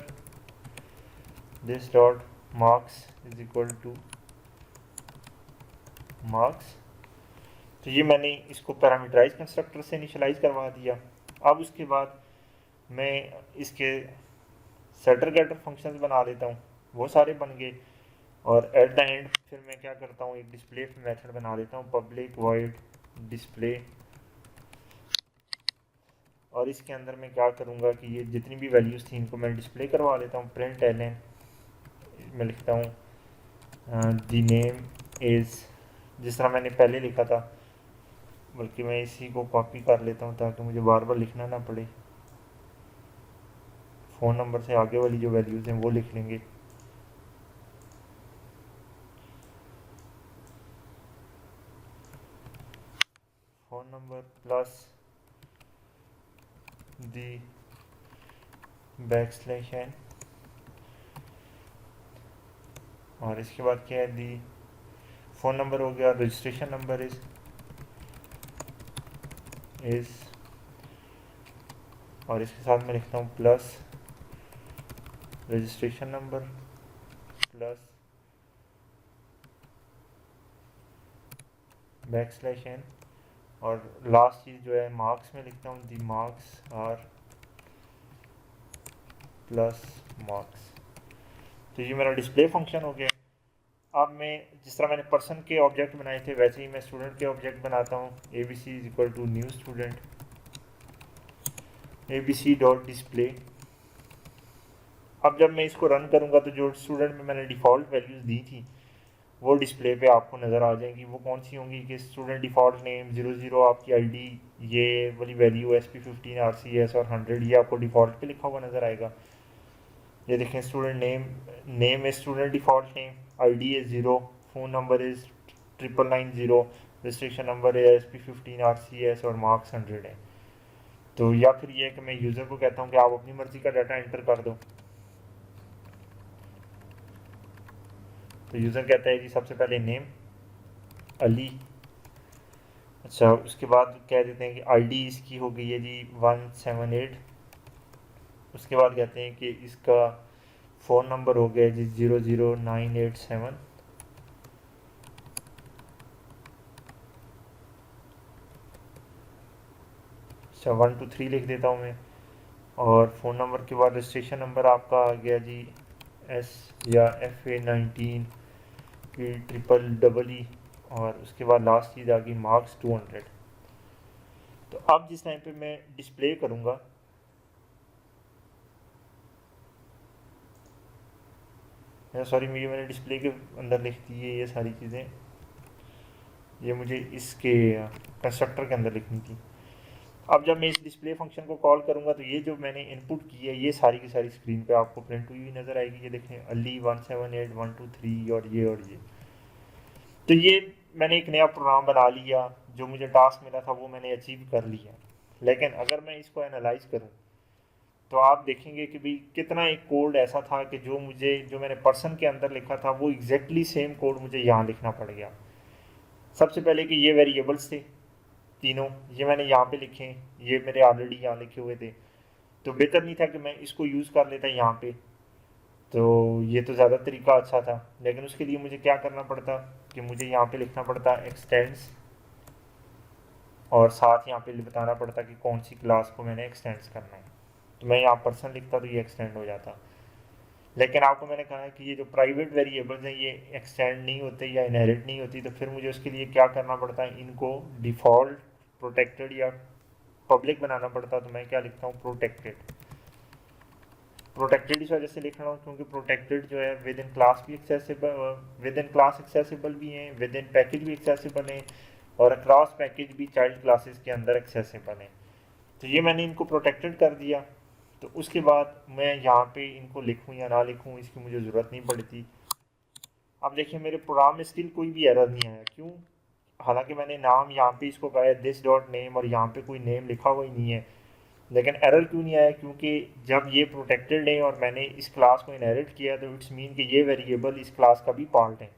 this dot marks is equal to marks। तो ये मैंने इसको parameterise constructor से initialise करवा दिया। अब उसके बाद मैं इसके सेटर गेटर फंक्शंस बना लेता हूँ, वो सारे बन गए। और एट द एंड फिर मैं क्या करता हूँ, एक डिस्प्ले मेथड बना लेता हूँ, पब्लिक वॉइड डिस्प्ले। और इसके अंदर मैं क्या करूँगा कि ये जितनी भी वैल्यूज़ थी इनको मैं डिस्प्ले करवा लेता हूँ। प्रिंट एलन मैं लिखता हूँ दी नेम इज़, जिस तरह मैंने पहले लिखा था, बल्कि मैं इसी को कॉपी कर लेता हूँ ताकि मुझे बार बार लिखना ना पड़े। फ़ोन नंबर से आगे वाली जो वैल्यूज़ हैं वो लिख लेंगे। फ़ोन नंबर प्लस दी बैकस्लैश n, और इसके बाद क्या है, दी फ़ोन नंबर हो गया, रजिस्ट्रेशन नंबर इज़ और इसके साथ मैं लिखता हूँ plus registration number plus backslash n, और लास्ट चीज़ जो है मार्क्स में लिखता हूँ, the marks are plus marks. तो ये मेरा डिस्प्ले फंक्शन हो गया। अब मैं जिस तरह मैंने पर्सन के ऑब्जेक्ट बनाए थे वैसे ही मैं स्टूडेंट के ऑब्जेक्ट बनाता हूँ। A B C is equal to new student, A B C dot display. अब जब मैं इसको रन करूँगा तो जो स्टूडेंट में मैंने डिफ़ॉल्ट वैल्यूज़ दी थी वो डिस्प्ले पे आपको नज़र आ जाएंगी। वो कौन सी होंगी कि स्टूडेंट डिफ़ॉल्ट नेम 00 आपकी आईडी, ये वाली वैल्यू SP15 RCS और 100 ये आपको डिफ़ॉल्ट पे लिखा हुआ नज़र आएगा। ये देखें स्टूडेंट नेम है स्टूडेंट डिफ़ॉल्ट नेम, आईडी है 0, phone number is 999, registration number है SP15 RCS और मार्क्स 100 है। तो या फिर ये है कि मैं यूज़र को कहता हूँ कि आप अपनी मर्ज़ी का डाटा एंटर कर दो। तो यूज़र कहता है जी सबसे पहले नेम अली, अच्छा उसके बाद कह देते हैं कि आईडी इसकी हो गई है जी 178, उसके बाद कहते हैं कि इसका फ़ोन नंबर हो गया जी 00987, अच्छा 123 लिख देता हूँ मैं। और फ़ोन नंबर के बाद रजिस्ट्रेशन नंबर आपका आ गया जी S या FA19 EEE, और उसके बाद लास्ट चीज़ आ गई मार्क्स 200। तो अब जिस टाइम पे मैं डिस्प्ले करूँगा, सॉरी मुझे मैंने डिस्प्ले के अंदर लिख दी है ये सारी चीज़ें, ये मुझे इसके कंस्ट्रक्टर के अंदर लिखनी थी। अब जब मैं इस डिस्प्ले फंक्शन को कॉल करूँगा तो ये जो मैंने इनपुट की है ये सारी की सारी स्क्रीन पे आपको प्रिंट हुई हुई नज़र आएगी। ये देखें अली 178123 और ये। तो ये मैंने एक नया प्रोग्राम बना लिया, जो मुझे टास्क मिला था वो मैंने अचीव कर लिया। लेकिन अगर मैं इसको एनालाइज करूँ तो आप देखेंगे कि भाई कितना एक कोड ऐसा था कि जो मैंने पर्सन के अंदर लिखा था वो एग्जैक्टली सेम कोड मुझे यहाँ लिखना पड़ गया। सबसे पहले कि ये वेरिएबल्स थे तीनों, ये मैंने यहाँ पे लिखे, ये मेरे ऑलरेडी यहाँ लिखे हुए थे, तो बेहतर नहीं था कि मैं इसको यूज़ कर लेता यहाँ पे, तो ये तो ज़्यादा तरीका अच्छा था। लेकिन उसके लिए मुझे क्या करना पड़ता कि मुझे यहाँ पे लिखना पड़ता एक्सटेंड्स, और साथ यहाँ पे बताना पड़ता कि कौन सी क्लास को मैंने एक्सटेंड्स करना है। तो मैं यहाँ पर्सन लिखता तो ये एक्सटेंड हो जाता। लेकिन आपको मैंने कहा है कि ये जो प्राइवेट वेरिएबल्स हैं ये एक्सटेंड नहीं होते या इनहेरिट नहीं होती, तो फिर मुझे उसके लिए क्या करना पड़ता है, इनको डिफ़ॉल्ट प्रोटेक्टेड या पब्लिक बनाना पड़ता। तो मैं क्या लिखता हूँ, प्रोटेक्टेड। प्रोटेक्टेड इस वजह से लिख रहा हूँ क्योंकि प्रोटेक्टेड जो है विद इन क्लास भी accessible, with in class accessible भी हैं, विद इन पैकेज भी एक्सेसिबल हैं और अक्रॉस पैकेज भी चाइल्ड क्लासेस के अंदर एक्सेसिबल हैं। तो ये मैंने इनको प्रोटेक्टेड कर दिया। तो उसके बाद मैं यहाँ पे इनको लिखूँ या ना लिखूँ इसकी मुझे ज़रूरत नहीं पड़ती। अब देखिए मेरे प्रोग्राम में स्टिल कोई भी एरर नहीं आया, क्यों? हालांकि मैंने नाम यहाँ पे इसको कहा है दिस डॉट नेम और यहाँ पे कोई नेम लिखा हुआ ही नहीं है, लेकिन एरर क्यों नहीं आया? क्योंकि जब ये प्रोटेक्टेड है और मैंने इस क्लास को इनहेरिट किया तो इट्स मीन कि ये वेरिएबल इस क्लास का भी पार्ट है।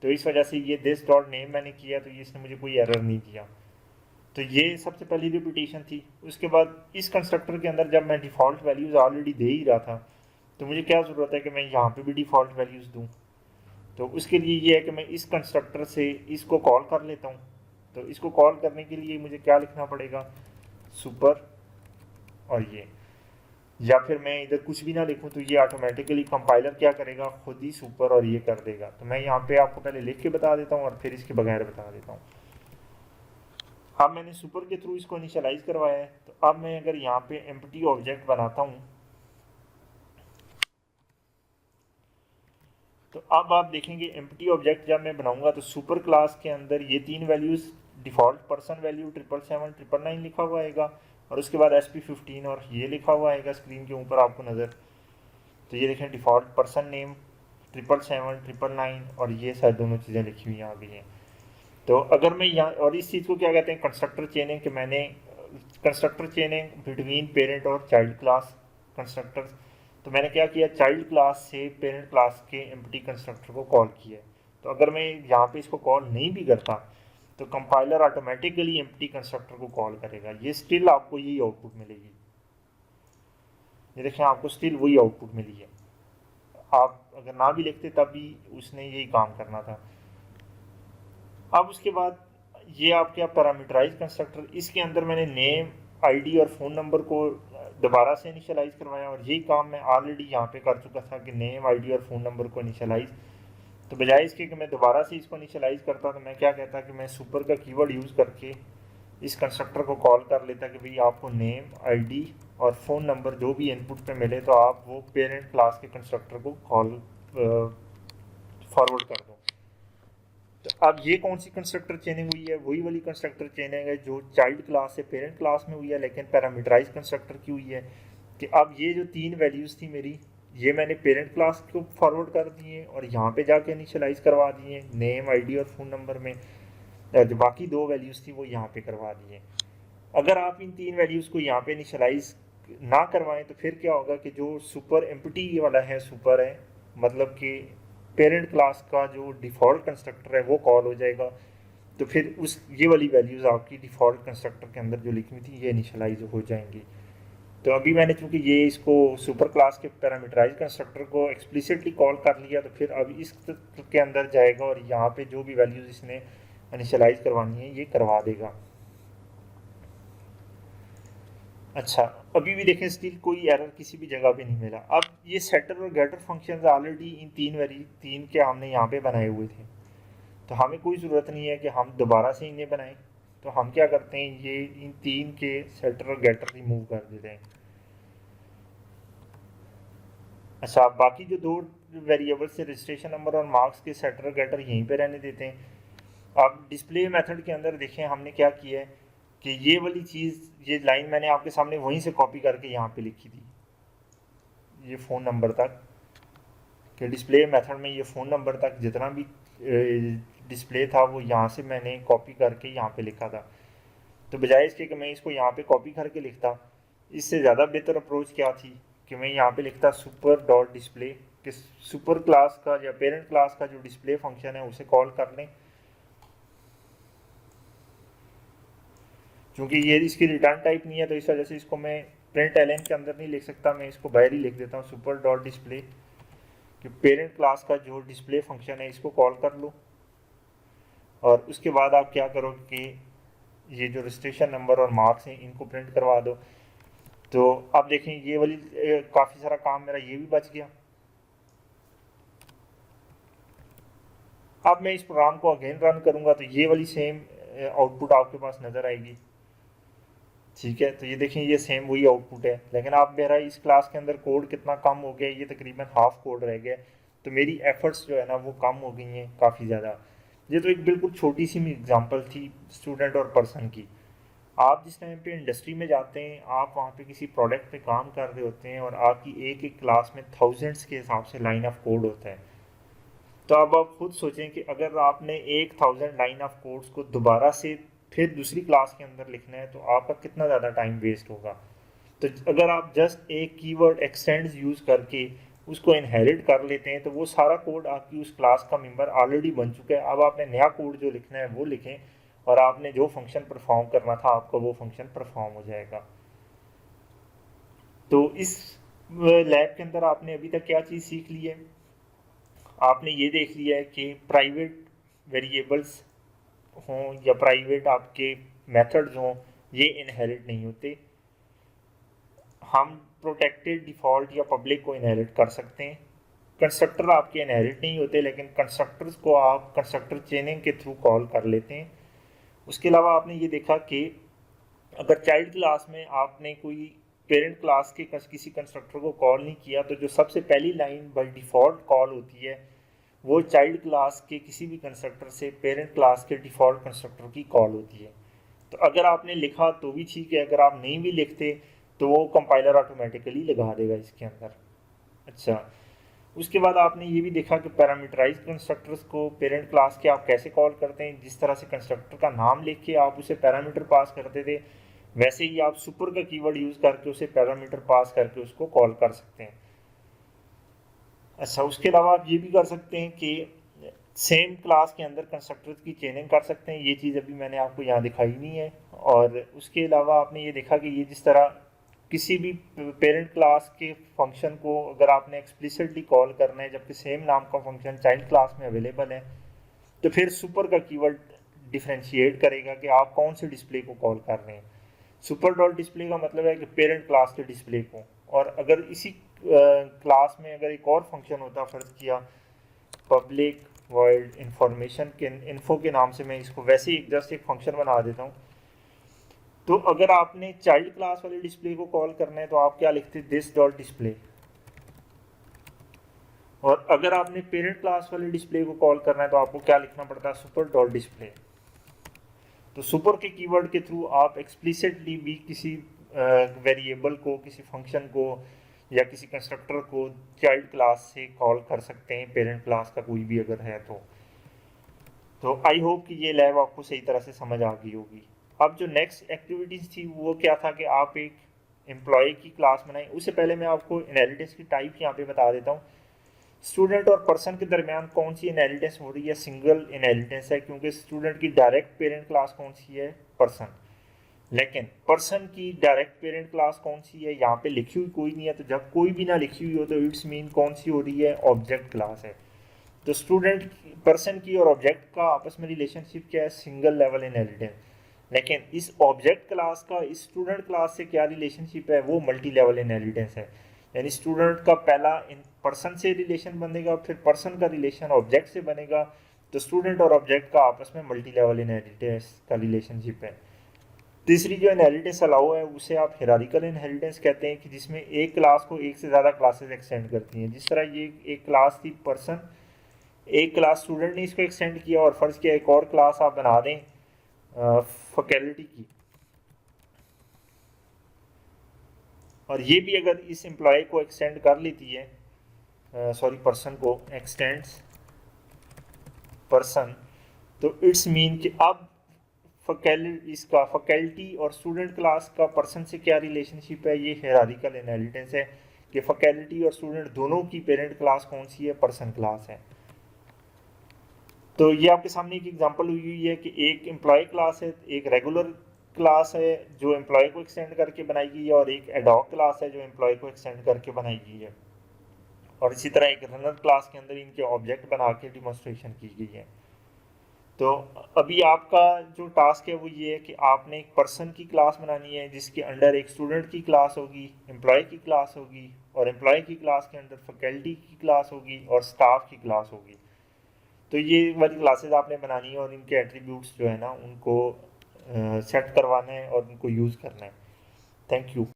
तो इस वजह से ये दिस डॉट नेम मैंने किया तो ये इसने मुझे कोई एरर नहीं दिया। तो ये सबसे पहली रिपीटेशन थी। उसके बाद इस कंस्ट्रक्टर के अंदर जब मैं डिफ़ॉल्ट वैल्यूज़ ऑलरेडी दे ही रहा था तो मुझे क्या ज़रूरत है कि मैं यहाँ पे भी डिफ़ॉल्ट वैल्यूज़ दूँ। तो उसके लिए ये है कि मैं इस कंस्ट्रक्टर से इसको कॉल कर लेता हूँ। तो इसको कॉल करने के लिए मुझे क्या लिखना पड़ेगा? सुपर और ये, या फिर मैं इधर कुछ भी ना लिखूं तो ये ऑटोमेटिकली कंपाइलर क्या करेगा? खुद ही सुपर और ये कर देगा। तो मैं यहाँ पे आपको पहले लिख के बता देता हूँ और फिर इसके बगैर बता देता हूँ। अब मैंने सुपर के थ्रू इसको इनिशियलाइज करवाया है। तो अब मैं अगर यहाँ पे एम्प्टी ऑब्जेक्ट बनाता हूँ तो अब आप देखेंगे एम्प्टी ऑब्जेक्ट जब मैं बनाऊंगा तो सुपर क्लास के अंदर ये तीन वैल्यूज़ डिफ़ॉल्ट पर्सन वैल्यू 777 999 लिखा हुआ आएगा और उसके बाद SP15 और ये लिखा हुआ आएगा स्क्रीन के ऊपर आपको नज़र। तो ये देखें डिफ़ॉल्ट पर्सन नेम 777 999 और ये सारी दोनों चीज़ें लिखी हुई आ गई हैं। तो अगर मैं यहाँ, और इस चीज़ को क्या कहते हैं? कंस्ट्रक्टर चेनिंग, कि मैंने कंस्ट्रक्टर चेनिंग बिटवीन पेरेंट और चाइल्ड क्लास कंस्ट्रक्टर्स। तो मैंने क्या किया? चाइल्ड क्लास से पेरेंट क्लास के एम्प्टी कंस्ट्रक्टर को कॉल किया। तो अगर मैं यहाँ पे इसको कॉल नहीं भी करता तो कंपाइलर ऑटोमेटिकली एम्प्टी कंस्ट्रक्टर को कॉल करेगा। ये स्टिल आपको यही आउटपुट मिलेगी। ये देखें आपको स्टिल वही आउटपुट मिली है। आप अगर ना भी लिखते तब भी उसने यही काम करना था। अब उसके बाद ये आपके पैरामीटराइज कंस्ट्रक्टर, इसके अंदर मैंने नेम, आईडी और फ़ोन नंबर को दोबारा से इनिशियलाइज़ करवाया और यही काम मैं ऑलरेडी यहाँ पे कर चुका था कि नेम, आईडी और फ़ोन नंबर को इनिशियलाइज़। तो बजाय इसके कि मैं दोबारा से इसको इनिशियलाइज़ करता तो मैं क्या कहता कि मैं सुपर का कीवर्ड यूज़ करके इस कंस्ट्रक्टर को कॉल कर लेता कि भाई आपको नेम, आईडी और फ़ोन नंबर जो भी इनपुट पे मिले तो आप वो पेरेंट क्लास के कंस्ट्रक्टर को कॉल फॉरवर्ड कर दो। तो अब ये कौन सी कंस्ट्रक्टर चेनिंग हुई है? वही वाली कंस्ट्रक्टर चेनिंग है जो चाइल्ड क्लास से पेरेंट क्लास में हुई है, लेकिन पैरामीटराइज कंस्ट्रक्टर की हुई है कि अब ये जो तीन वैल्यूज़ थी मेरी, ये मैंने पेरेंट क्लास को फॉरवर्ड कर दिए और यहाँ पे जाके इनिशियलाइज करवा दिए नेम, आईडी और फ़ोन नंबर में। जो बाकी दो वैल्यूज़ थी वो यहाँ पे करवा दिए। अगर आप इन तीन वैल्यूज़ को यहाँ पे इनिशियलाइज ना करवाएं तो फिर क्या होगा कि जो सुपर एम्प्टी वाला है सुपर है, मतलब कि पेरेंट क्लास का जो डिफ़ॉल्ट कंस्ट्रक्टर है वो कॉल हो जाएगा। तो फिर उस ये वाली वैल्यूज़ आपकी डिफ़ॉल्ट कंस्ट्रक्टर के अंदर जो लिखी हुई थी ये इनिशियलाइज हो जाएंगी। तो अभी मैंने चूँकि ये इसको सुपर क्लास के पैरामीटराइज कंस्ट्रक्टर को एक्सप्लिसिटली कॉल कर लिया तो फिर अब इस के अंदर जाएगा और यहाँ पे जो भी वैल्यूज़ इसने इनिशियलाइज करवानी है ये करवा देगा। अच्छा, अभी भी देखें स्टिल कोई एरर किसी भी जगह पे नहीं मिला। अब ये सेटर और गेटर फंक्शंस ऑलरेडी इन तीन के हमने यहाँ पे बनाए हुए थे, तो हमें कोई ज़रूरत नहीं है कि हम दोबारा से इन्हें बनाएं। तो हम क्या करते हैं, ये इन तीन के सेटर और गेटर रिमूव कर देते हैं। अच्छा, बाकी जो दो वेरिएबल्स से रजिस्ट्रेशन नंबर और मार्क्स के सेटर और गेटर यहीं पे रहने देते हैं। अब डिस्प्ले मेथड के अंदर देखें हमने क्या किया है कि ये वाली चीज़, ये लाइन मैंने आपके सामने वहीं से कॉपी करके यहाँ पे लिखी थी, ये फ़ोन नंबर तक कि डिस्प्ले मेथड में ये फ़ोन नंबर तक जितना भी डिस्प्ले था वो यहाँ से मैंने कॉपी करके यहाँ पे लिखा था। तो बजाय इसके कि मैं इसको यहाँ पे कॉपी करके लिखता, इससे ज़्यादा बेहतर अप्रोच क्या थी कि मैं यहाँ पे लिखता सुपर डॉट डिस्प्ले, कि सुपर क्लास का या पेरेंट क्लास का जो डिस्प्ले फंक्शन है उसे कॉल कर लें। क्योंकि ये इसकी रिटर्न टाइप नहीं है तो इस वजह से इसको मैं प्रिंट एलन के अंदर नहीं लिख सकता, मैं इसको बाहर ही लिख देता हूँ सुपर डॉट डिस्प्ले, कि पेरेंट क्लास का जो डिस्प्ले फंक्शन है इसको कॉल कर लो। और उसके बाद आप क्या करो कि ये जो रजिस्ट्रेशन नंबर और मार्क्स हैं इनको प्रिंट करवा दो। तो अब देखें ये वाली काफ़ी सारा काम मेरा ये भी बच गया। अब मैं इस प्रोग्राम को अगेन रन करूँगा तो ये वाली सेम आउटपुट आपके पास नज़र आएगी। ठीक है, तो ये देखें ये सेम वही आउटपुट है, लेकिन आप मेरा इस क्लास के अंदर कोड कितना कम हो गया, ये तकरीबन हाफ कोड रह गया, तो मेरी एफर्ट्स जो है ना वो कम हो गई हैं काफ़ी ज़्यादा। ये तो एक बिल्कुल छोटी सी एग्जांपल थी स्टूडेंट और पर्सन की। आप जिस टाइम पे इंडस्ट्री में जाते हैं, आप वहाँ पे किसी प्रोडक्ट पे काम कर रहे होते हैं और आपकी एक एक क्लास में थाउजेंड्स के हिसाब से लाइन ऑफ कोड होता है। तो अब आप खुद सोचें कि अगर आपने 1000 लाइन ऑफ कोड्स को दोबारा से फिर दूसरी क्लास के अंदर लिखना है तो आपका कितना ज़्यादा टाइम वेस्ट होगा। तो अगर आप जस्ट एक कीवर्ड एक्सटेंड्स यूज़ करके उसको इनहेरिट कर लेते हैं तो वो सारा कोड आपकी उस क्लास का मेंबर ऑलरेडी बन चुका है। अब आपने नया कोड जो लिखना है वो लिखें और आपने जो फंक्शन परफॉर्म करना था आपका वो फंक्शन परफॉर्म हो जाएगा। तो इस लैब के अंदर आपने अभी तक क्या चीज़ सीख ली है? आपने ये देख लिया है कि प्राइवेट वेरिएबल्स हों या प्राइवेट आपके मेथड्स हों, ये इनहेरिट नहीं होते। हम प्रोटेक्टेड डिफ़ॉल्ट या पब्लिक को इनहेरिट कर सकते हैं। कंस्ट्रक्टर आपके इनहेरिट नहीं होते, लेकिन कंस्ट्रक्टर्स को आप कंस्ट्रक्टर चेनिंग के थ्रू कॉल कर लेते हैं। उसके अलावा आपने ये देखा कि अगर चाइल्ड क्लास में आपने कोई पेरेंट क्लास के किसी कंस्ट्रक्टर को कॉल नहीं किया तो जो सबसे पहली लाइन बाय डिफ़ॉल्ट कॉल होती है वो चाइल्ड क्लास के किसी भी कंस्ट्रक्टर से पेरेंट क्लास के डिफ़ॉल्ट कंस्ट्रक्टर की कॉल होती है। तो अगर आपने लिखा तो भी ठीक है, अगर आप नहीं भी लिखते तो वो कंपाइलर ऑटोमेटिकली लगा देगा इसके अंदर। अच्छा, उसके बाद आपने ये भी देखा कि पैरामीटराइज कंस्ट्रक्टर्स को पेरेंट क्लास के आप कैसे कॉल करते हैं। जिस तरह से कंस्ट्रक्टर का नाम लिख के आप उसे पैरामीटर पास करते थे, वैसे ही आप सुपर का कीवर्ड यूज़ करके उसे पैरामीटर पास करके उसको कॉल कर सकते हैं। अच्छा, उसके अलावा आप ये भी कर सकते हैं कि सेम क्लास के अंदर कंस्ट्रक्टर्स की चेनिंग कर सकते हैं। ये चीज़ अभी मैंने आपको यहाँ दिखाई नहीं है। और उसके अलावा आपने ये देखा कि ये जिस तरह किसी भी पेरेंट क्लास के फंक्शन को अगर आपने एक्सप्लिसिटली कॉल करना है जबकि सेम नाम का फंक्शन चाइल्ड क्लास में अवेलेबल है, तो फिर सुपर का कीवर्ड डिफ्रेंशिएट करेगा कि आप कौन से डिस्प्ले को कॉल कर रहे हैं। सुपर डॉट डिस्प्ले का मतलब है कि पेरेंट क्लास के डिस्प्ले को। और अगर इसी क्लास में अगर एक और फंक्शन होता, फ़र्ज़ किया पब्लिक वर्ल्ड इंफॉर्मेशन के इन्फो के नाम से मैं इसको वैसे ही जस्ट एक फंक्शन बना देता हूँ। तो अगर आपने चाइल्ड क्लास वाले डिस्प्ले को कॉल करना है तो आप क्या लिखते, दिस डॉट डिस्प्ले। और अगर आपने पेरेंट क्लास वाले डिस्प्ले को कॉल करना है तो आपको क्या लिखना पड़ता है, सुपर डॉट डिस्प्ले। तो सुपर के कीवर्ड के थ्रू आप एक्सप्लिसिटली भी किसी वेरिएबल को, किसी फंक्शन को या किसी कंस्ट्रक्टर को चाइल्ड क्लास से कॉल कर सकते हैं, पेरेंट क्लास का कोई भी अगर है तो आई होप कि ये लैब आपको सही तरह से समझ आ गई होगी। अब जो नेक्स्ट एक्टिविटीज़ थी वो क्या था कि आप एक एम्प्लॉय की क्लास बनाएं। उससे पहले मैं आपको इनहेरिटेंस की टाइप यहाँ पे बता देता हूँ। स्टूडेंट और पर्सन के दरमियान कौन सी इनहेरिटेंस हो रही है, सिंगल इनहेरिटेंस है, क्योंकि स्टूडेंट की डायरेक्ट पेरेंट क्लास कौन सी है, पर्सन। लेकिन पर्सन की डायरेक्ट पेरेंट क्लास कौन सी है, यहाँ पे लिखी हुई कोई नहीं है। तो जब कोई भी ना लिखी हुई हो तो इट्स मीन कौन सी हो रही है, ऑब्जेक्ट क्लास है। तो स्टूडेंट पर्सन की और ऑब्जेक्ट का आपस में रिलेशनशिप क्या है, सिंगल लेवल इनहेरिटेंस। लेकिन इस ऑब्जेक्ट क्लास का इस स्टूडेंट क्लास से क्या रिलेशनशिप है, वो मल्टी लेवल इनहेरिटेंस है। यानी स्टूडेंट का पहला इन पर्सन से रिलेशन बनेगा, फिर पर्सन का रिलेशन ऑब्जेक्ट से बनेगा। तो स्टूडेंट और ऑब्जेक्ट का आपस में मल्टी लेवल इनहेरिटेंस का रिलेशनशिप है। तीसरी जो इनहेरिटेंस अलाउ है उसे आप हिरारिकल इनहेरिटेंस कहते हैं, कि जिसमें एक क्लास को एक से ज़्यादा क्लासेस एक्सटेंड करती हैं। जिस तरह ये एक क्लास थी पर्सन, एक क्लास स्टूडेंट ने इसको एक्सटेंड किया और फ़र्ज़ किया एक और क्लास आप बना दें फैकल्टी की, और ये भी अगर इस एम्प्लॉय को एक्सटेंड कर लेती है, सॉरी पर्सन को एक्सटेंड्स पर्सन, तो इट्स मीन कि अब इसका फैकल्टी और स्टूडेंट क्लास का पर्सन से क्या रिलेशनशिप है, ये हिरारिकल इनहेरिटेंस है कि फैकल्टी और स्टूडेंट दोनों की पेरेंट क्लास कौन सी है, पर्सन क्लास है। तो ये आपके सामने एक एग्जांपल हुई है कि एक एम्प्लॉय क्लास है, एक रेगुलर क्लास है जो एम्प्लॉय को एक्सटेंड करके बनाई गई है, और एक एडॉक क्लास है जो एम्प्लॉय को एक्सटेंड करके बनाई गई है। और इसी तरह एक रनर क्लास के अंदर इनके ऑब्जेक्ट बना के डिमॉन्स्ट्रेशन की गई है। तो अभी आपका जो टास्क है वो ये है कि आपने एक पर्सन की क्लास बनानी है जिसके अंडर एक स्टूडेंट की क्लास होगी, एम्प्लॉय की क्लास होगी, और एम्प्लॉय की क्लास के अंदर फैकल्टी की क्लास होगी और स्टाफ की क्लास होगी। तो ये वाली क्लासेस आपने बनानी है और इनके एट्रीब्यूट्स जो है ना उनको सेट करवाना है और उनको यूज़ करना है। Thank you.